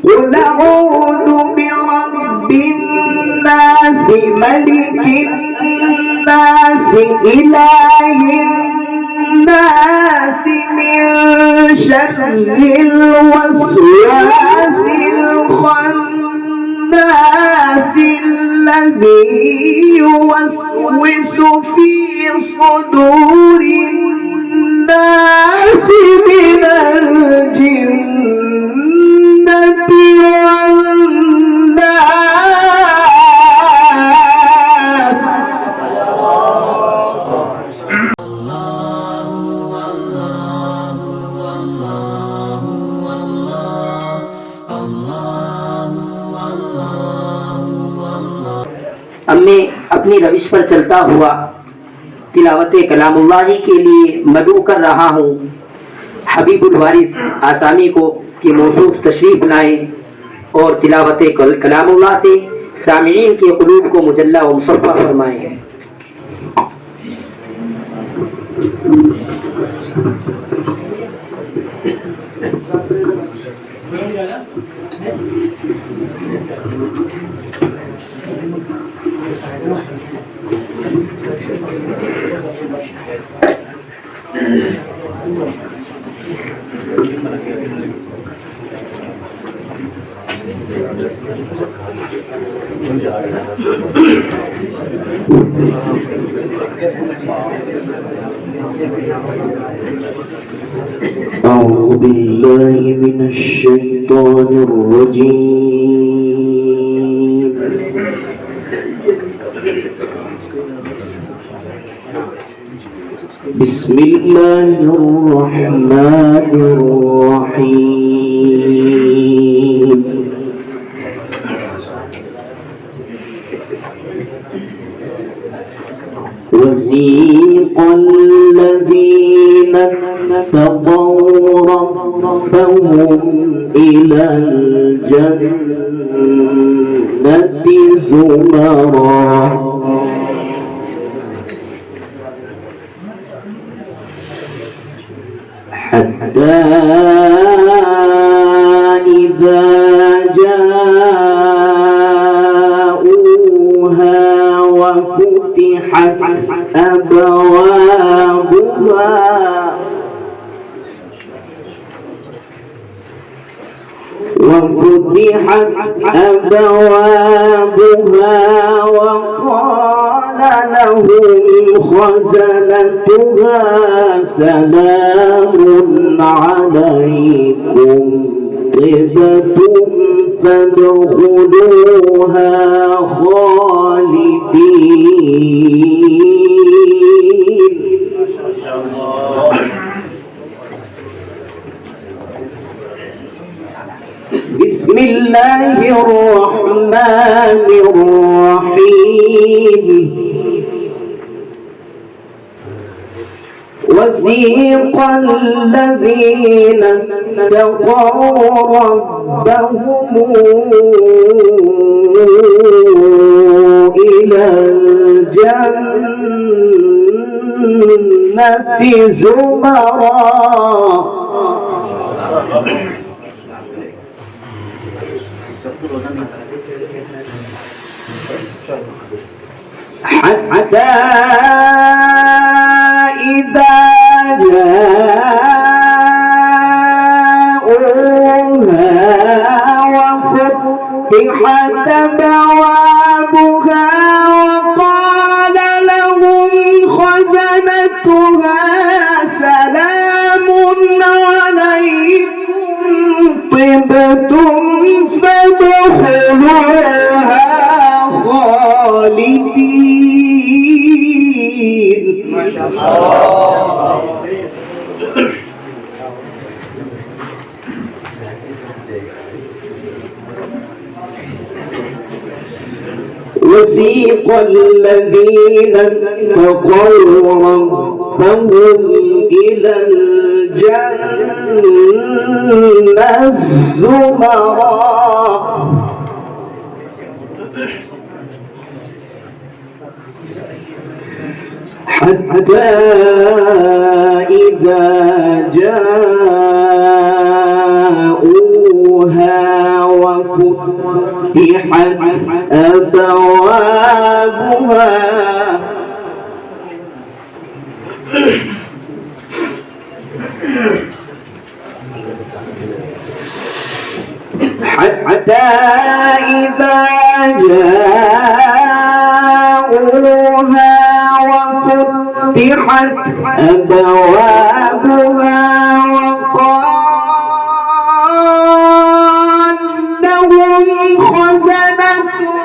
قل أعوذ برب الناس ملك الناس إله الناس من شر الوسواس الخناس الذي يوسوس في صدور الناس من الجنة والناس. अब मैं अपनी रविश पर चलता हुआ तिलावत कलामुल्लाह के लिए मदू कर रहा हूँ। हबीबुल वारिस आसामी को कि मौसूफ तशरीफ लाएं और तिलावत कलामुल्लाह से सामीन के क़ुलूब को मुजल्ला व मुसफ़्फ़ा फरमाएं। أعوذ بالله من الشيطان الرجيم. بسم الله الرحمن الرحيم. وسيق الذين اتقوا ربهم إلى الجنة زمرا حتى إذا جاءوها وفتحت أبوابها وقال لهم خزنتها سلام عليكم طبتم فادخلوها خالدين. بسم الله الرحمن الرحيم. وسيق الذين اتقوا ربهم إلى الجنة زمرا حتى إذا جاءوها وفتحت أبوابها وقال لهم خزنتها سلام عليكم طبتم فادخلوها خالدين. ما شاء الله. وسيق الذين اتقوا ربهم إلى الجنة زمرا حتى إذا جاءوها وفتحت أبوابها حتى إذا جاءوها وفتحت أبوابها وقال لهم خزنتها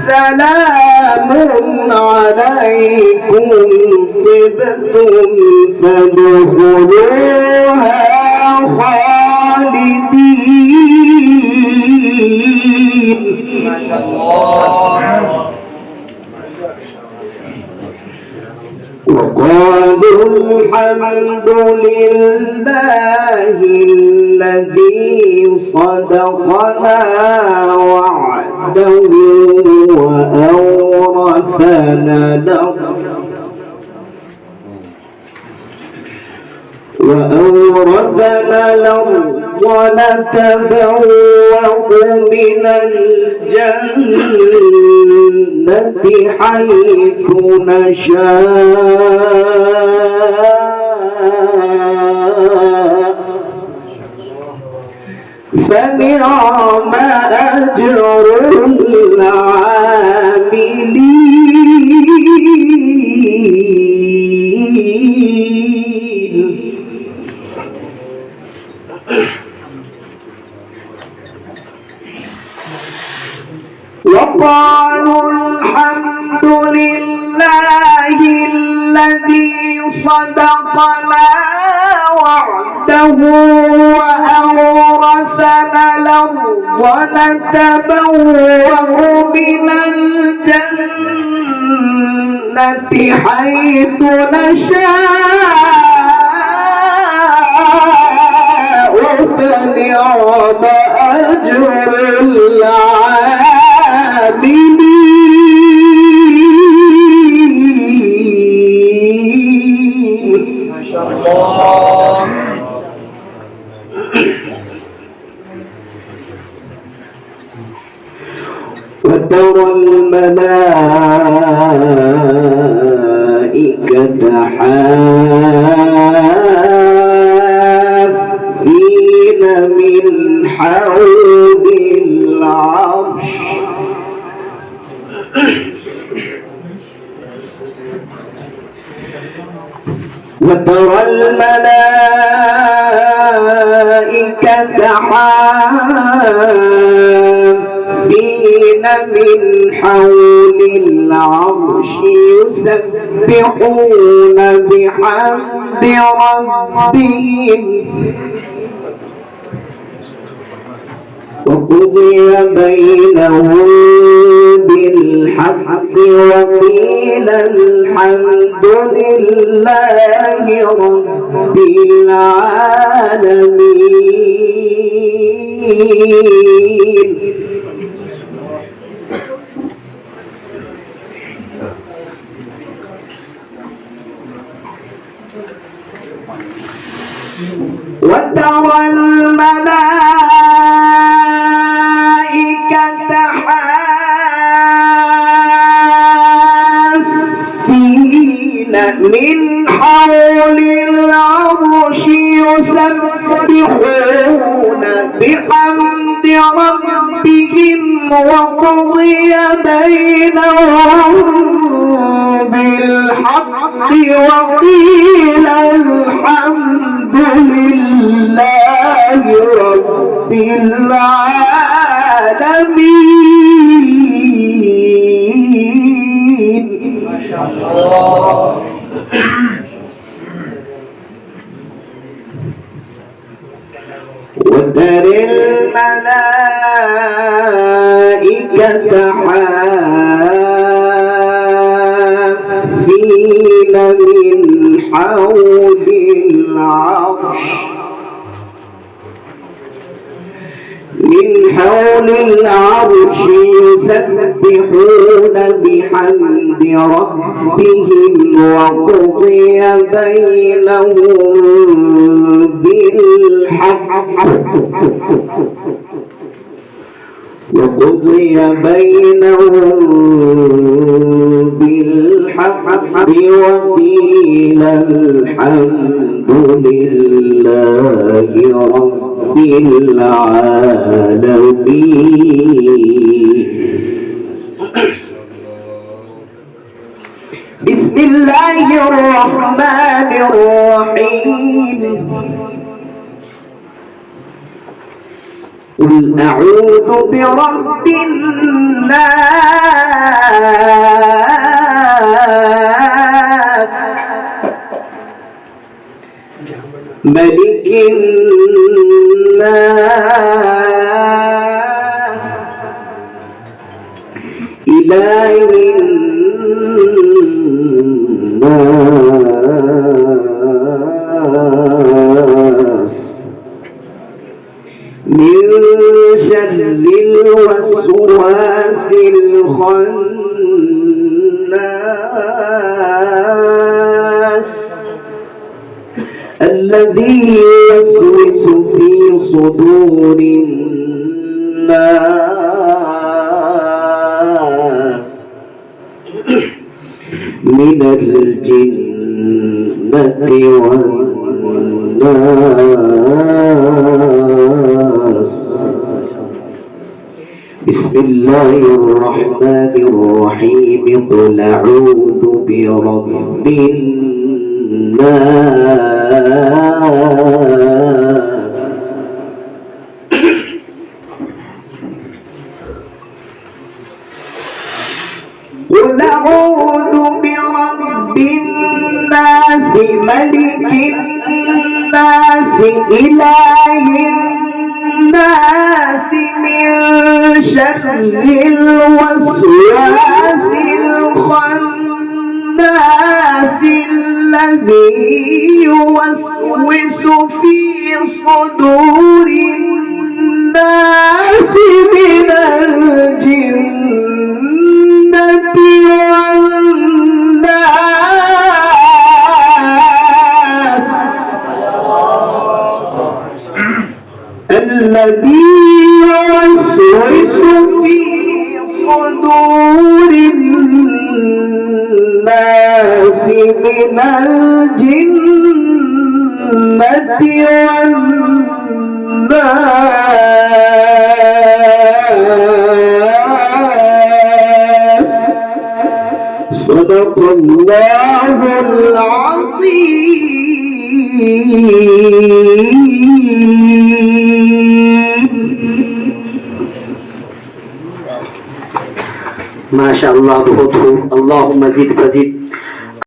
سلام عليكم طبتم فادخلوها خالدين. ما شاء الله. وقالوا الحمد لله الذي صدقنا وعده وأورثنا الأرض ونتبوأ من الجنة حيث نشاء فنعم أجر العاملين. وقالوا الحمد لله الذي صدقنا وعده وأورثنا الأرض نتبوأ من الجنة حيث نشاء فنعم أجر العاملين. ما شاء الله. وترى الملائكة حافين من حول العرش وترى الملائكة حافين من حول العرش يسبحون بحمد ربهم وقضي بينهم بالحق وقيل الحمد لله رب العالمين. وترى الملائكة حافين من حول العرش يسبحون بحمد ربهم وقضي بينهم بالحق وقيل الحمد لله رب العالمين. ما شاء الله. وترى الملائكة حافين من حول العرش من حول العرش يسبحون بحمد ربهم وقضي بينهم بالحق وقضي بينهم بالحق وقيل الحمد لله رب العالمين. بسم الله الرحمن الرحيم. قل أعوذ برب الناس ملك الناس إله الناس من شر الوسواس الخناس الذي يوسوس في صدور الناس من الجنة والناس. بسم الله الرحمن الرحيم. قل أعوذ برب الناس قل أعوذ برب الناس ملك الناس إله الناس من شر الوسواس الخناس الذي يوسوس في صدور الناس من الجنة والناس الذي يوسوس في صدور الناس من الجنة والناس. صدق الله العظيم. माशाअल्लाह बहुत खूब. अल्लाहुम्मा ज़िद फज़िद.